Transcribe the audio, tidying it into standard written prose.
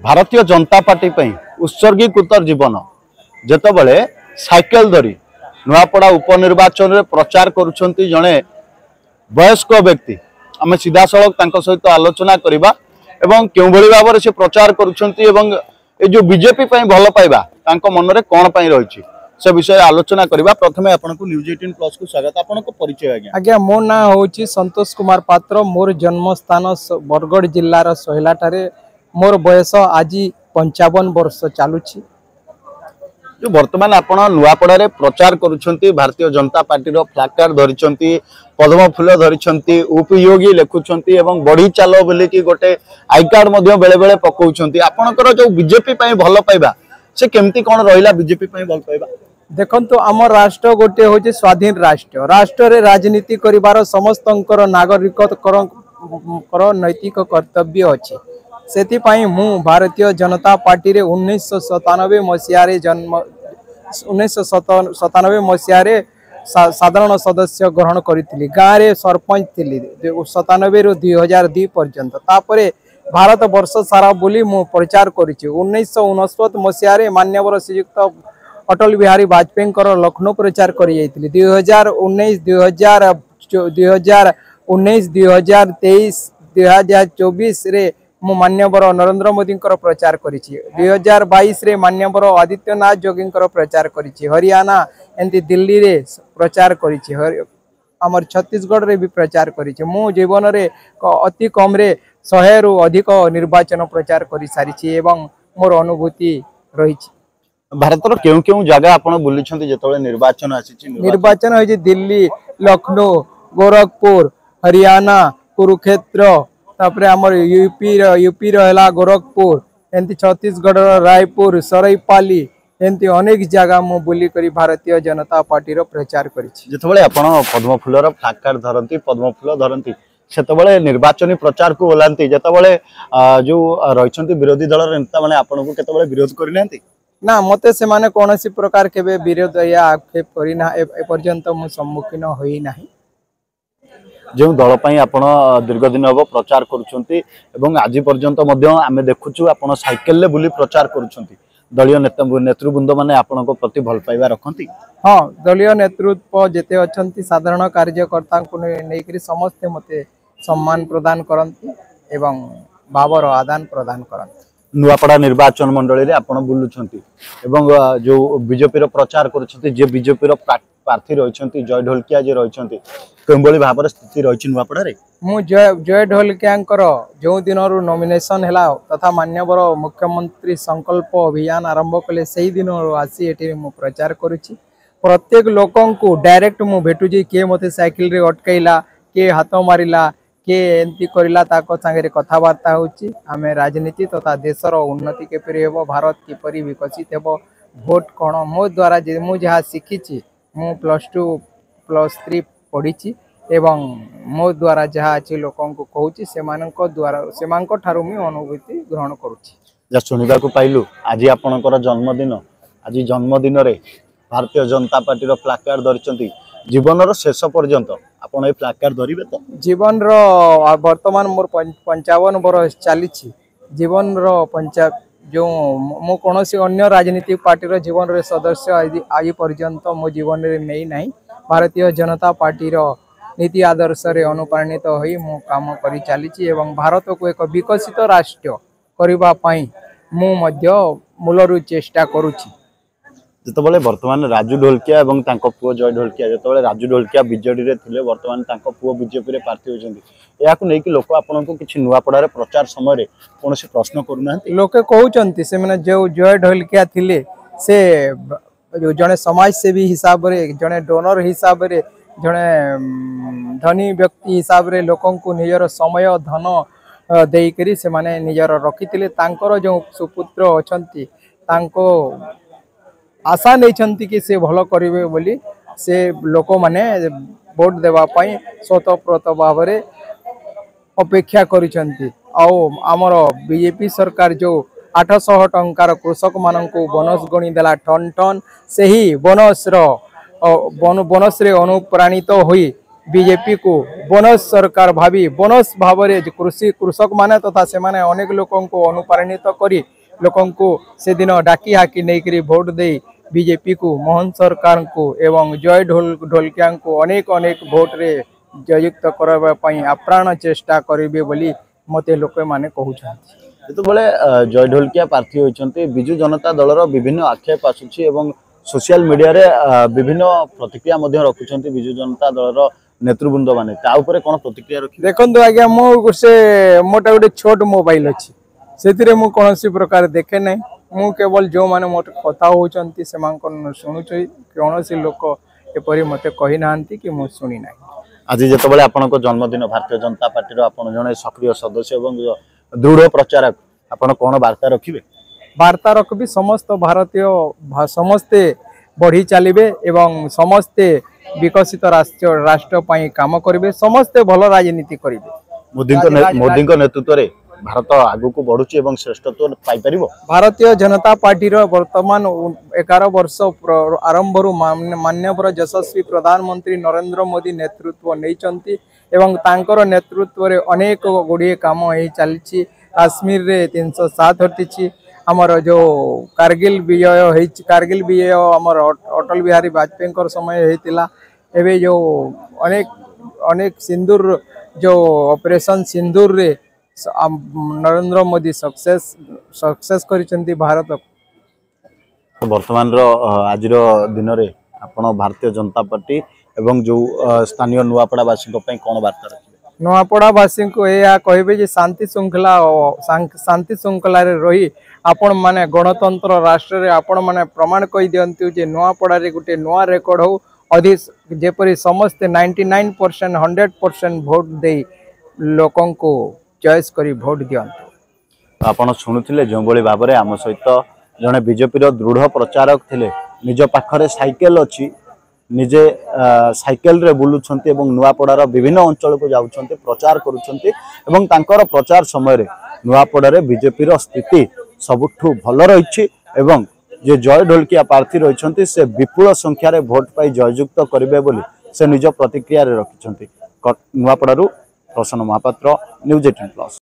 Bharatiya Janata party उत्सर्गीकृत जीवन जेतबले cycle धरी नुआपड़ा उपनिर्वाचन में प्रचार करुछंती जड़े वयस्क व्यक्ति आम सीधा सड़क सहित आलोचना करवा एवं क्यों भाव से प्रचार करुछंती एवं ए जो बीजेपी भल पाइबा मन में कौन रही से विषय आलोचना करवा। प्रथमे आपनको न्यूज 18 प्लस को स्वागत। आपनको परिचय आज्ञा मो ना होची संतोष कुमार पात्र। मोर जन्म स्थान बरगढ़ जिल्लार सोहलाटारे। मोर बयस आज 55 वर्ष चलुची। जो वर्तमान आपण नुआपड़ा प्रचार करुछंती भारतीय जनता पार्टी रो फ्लैग धरिछंती पद्म फूल धरिछंती उपयोगी लिखुछंती एवं बढ़ी चालो बोली कि गोटे आई कार्ड मध्य बेले बेले पकाउछंती। आपणकर जो बीजेपी भल पाइबा से केमती कोन रहिला बीजेपी भल पाइबा? देखंतु आम राष्ट्र गोटे हूँ स्वाधीन राष्ट्र। राष्ट्र राजनीति करिवार समस्तंकर नागरिक नैतिक कर्तव्य अच्छे। सेतिपाई मु भारतीय जनता पार्टी रे 1997 मसीह जन्म 1997 मसीह साधारण सदस्य ग्रहण करी गाँव रे सरपंच थी 97 रु 2002 पर्यंत। तापरे भारत वर्ष सारा बोली मु प्रचार करी। 1969 मसीह मान्यवर श्रीयुक्त अटल बिहारी वाजपेयी लखनऊ प्रचार करी 2019 2023 2024 रे मु मान्यवर नरेंद्र मोदी प्रचार करी। 2022 रे मान्यवर आदित्यनाथ जोगी प्रचार करी। हरियाणा एमती दिल्ली रे प्रचार करी। आमर छत्तीसगढ़ रे भी प्रचार करी। मु जीवन रे अति कम रे 100 रु अधिक निर्वाचन प्रचार कर सारी एवं मोर अनुभूति रही। भारतर क्यों क्यों जगह आप बुली निर्वाचन निर्वाचन है दिल्ली लखनऊ गोरखपुर हरियाणा कुरुक्षेत्र तापर आमर यूपी रहा गोरखपुर एमती छत्तीसगढ़ रायपुर सरईपाली एमती अनेक जगह मु बुली करी भारतीय जनता पार्टी रो प्रचार करी। जितेबाला आपण पद्म फूलर फ्लैग कार्ड धरती पद्म फूल धरती सेतबले निर्वाचन प्रचार को ओलांती जेतबले जो रही विरोधी दल नेता माने आपण को केतबले विरोध करिनांती ना मते से माने कोनोसी प्रकार केबे विरोध या आक्षेप करिना ए पर्यंत मु सम्मुखीन होई नाही। जो दल पई आपण दीर्घ दिन अब प्रचार करूछंती एवं आज पर्यंत मध्य आमे देखुछु आपण साइकेल ले बुली प्रचार करूछंती। दलीय नेतृवृंद माने आपण को प्रति भल पाइबा रखंती? हां दलीय नेतृत्व जेते अछंती साधारण कार्यकर्ता को नेकरी समस्त मते सम्मान प्रदान करंती एवं भावर आदान प्रदान करंती। नुआपड़ा निर्वाचन मंडली रे आपण बुलुछंती एवं जो बीजेपी रो प्रचार करूछंती जे बीजेपी रो प्रार्थी रहिछंती जय ढोलकिया जे रहिछंती केबोली भाबर स्थिति रहिछि नुआपड़ा रे? मु जय ढोलकियांकर जो दिन रु नॉमिनेशन हैला तथा मान्यवर मुख्यमंत्री संकल्प अभियान आरंभ कले सही दिन आसी एठी मु प्रचार करूछि। प्रत्येक लोकन को डायरेक्ट मु भेटुछि के मते साइकिल रे अटकैला के हाथ मारिला के एंती करिला ताको संगे कथबार्ता होची। आमे राजनीति तथा देशर उन्नति केपरि हेबो भारत किपरि विकसित हेबो भोट कोन मो द्वारा जे मु जहा सिखिछि मु +2 +3 पढिछि एवं मो द्वारा जहा अछि लोकन को कहूछि सेमानक द्वारा सेमानक ठारु मी अनुभूति ग्रहण करूछि। जा सुनिबा को पाइलु आज आपनकर जन्मदिन आज जन्मदिन रे भारतीय जनता पार्टी रो फ्लैग कार्ड धरिचंती जीवन रो शेष पर्यंत आपण ए फ्लैग कार्ड धरिबे तो? जीवन रो वर्तमान मोर 55 वर्ष चली जीवन रो जो मो कोनोसी अन्य राजनीतिक पार्टी रो जीवन रे सदस्य आज पर्यंत मो जीवन रे नहीं नाही। भारतीय जनता पार्टी रो नीति आदर्श रे अनुप्राणित होई मो काम करी चली एवं भारत को एक विकसित राष्ट्र करबा पई मु मध्य मूलरु चेष्टा करूची। जितेबाला वर्तमान राजू ढोलकिया एवं तांको पुओ जय ढोलकिया जितेबाला राजू ढोलकिया बीजेडी रे थिले वर्तमान तांको पुओ बीजेपी रे प्रार्थी होचंती याकु नै कि लोक आपन को किछि नुआपड़ा रे प्रचार समय रे कोनोसी प्रश्न करूनांती? लोके कहउचंती से माने जो जय ढोलकिया थिले से जने समाज सेवी हिसाब रे जने डोनर हिसाब रे जने धनी व्यक्ति हिसाब रे लोकन को निजर समय धन देई करी से माने निजर रखितिले तांकर जो सुपुत्र अछंती तांको आशा नहीं कि से भल करेंगे बोली से लोक माने वोट देवा पाई स्वतःप्रत भाव में अपेक्षा करिसेंती। आमर बीजेपी सरकार जो 800 टंकार कृषक मानक बोनस गणी देला टन टन से ही बोनस रे अनुप्राणित होई बीजेपी को बोनस सरकार भावी बोनस भाव में कृषक माने तथा से माने अनेक लोकों को अनुप्राणित करी लोकों को से दिन डाकी हाकी नहीं भोट दे बीजेपी को मोहन सरकार को एवं जय ढोलकिया को अनेक अनेक भोट रे जययुक्त करने आप्राण चेष्टा करेंगे बोली मते लोक मैंने कहते जो जय ढोलकिया प्रार्थी होती विजु जनता दलर विभिन्न आक्षेप आसूची सोशल मीडिया रे विभिन्न प्रतिक्रिया रखुंट विजु जनता दलर नेतृवृंद माने कौन प्रतिक्रिया रखी देखो आज्ञा मोटा गोटे छोट मोबाइल अच्छी से कौन प्रकार देखे ना मु केवल जो मैंने मोट कथा होती शुणु कौन लोक एपरी मत कही ना कि मुझे शुणी ना आज जो आपण जन्मदिन भारतीय जनता पार्टी आपण जड़े सक्रिय सदस्य और दृढ़ प्रचारक आपण कौन वार्ता रखिए वार्ता रखी समस्त भारतीय समस्ते बढ़ी चलिए एवं समस्ते विकसित राष्ट्र काम करेंगे समस्ते भल राजनीति करेंगे मोदी नेतृत्व में भारत आगु को बढ़ुची एवं श्रेष्ठत्व पाई परिबो भारतीय जनता पार्टी वर्तमान 11 वर्ष आरंभ माननीय यशस्वी प्रधानमंत्री नरेंद्र मोदी नेतृत्व नहीं एवं तांकर नेतृत्व रे अनेक गुड़िए काम हो चली काश्मीर रे 307 हटिची आमर जो कारगिल विजय आमर अटल बिहारी वाजपेयी समय होता एवं जो अनेक सिंदूर जो ऑपरेशन सिंदूर रे नरेंद्र मोदी सक्सेस करिसेंती भारत वर्तमान आज दिन में आपण भारतीय जनता पार्टी एवं जो स्थानीय नुआपड़ावासी कौन वार्ता रखिए नुआपड़ावासी को यह कहे शांति श्रृंखला रही आपण माने गणतंत्र राष्ट्र रे आपण माने प्रमाण कही दियंतु जे नुआपड़ा रे गुटे नुआ रेकर्ड हो अधिक जेपरी समस्त 99% 100% भोट दे लोकों को चॉइस करी भोट दियंतु आपण शुणुथिले जो बळी भाव में आम सहित जड़े बीजेपी दृढ़ प्रचारक थिले निज पाखरे साइकेल अच्छी निजे साइकेल रे बुलुछंती एवं नुआपड़ार विभिन्न अंचल को जाउछंती प्रचार करुछंती एवं तांकर प्रचार समय रे नुआपड़ारे बीजेपी स्थिति सबुठु भल रही एवं जे जय ढोलकिया प्रार्थी रही से विपुल संख्यार भोट पाई जययुक्त करेंगे बोली से निज प्रतिक्रिया रखिंट नुआपड़ारू प्रसन्न महापात्र न्यूज 18+।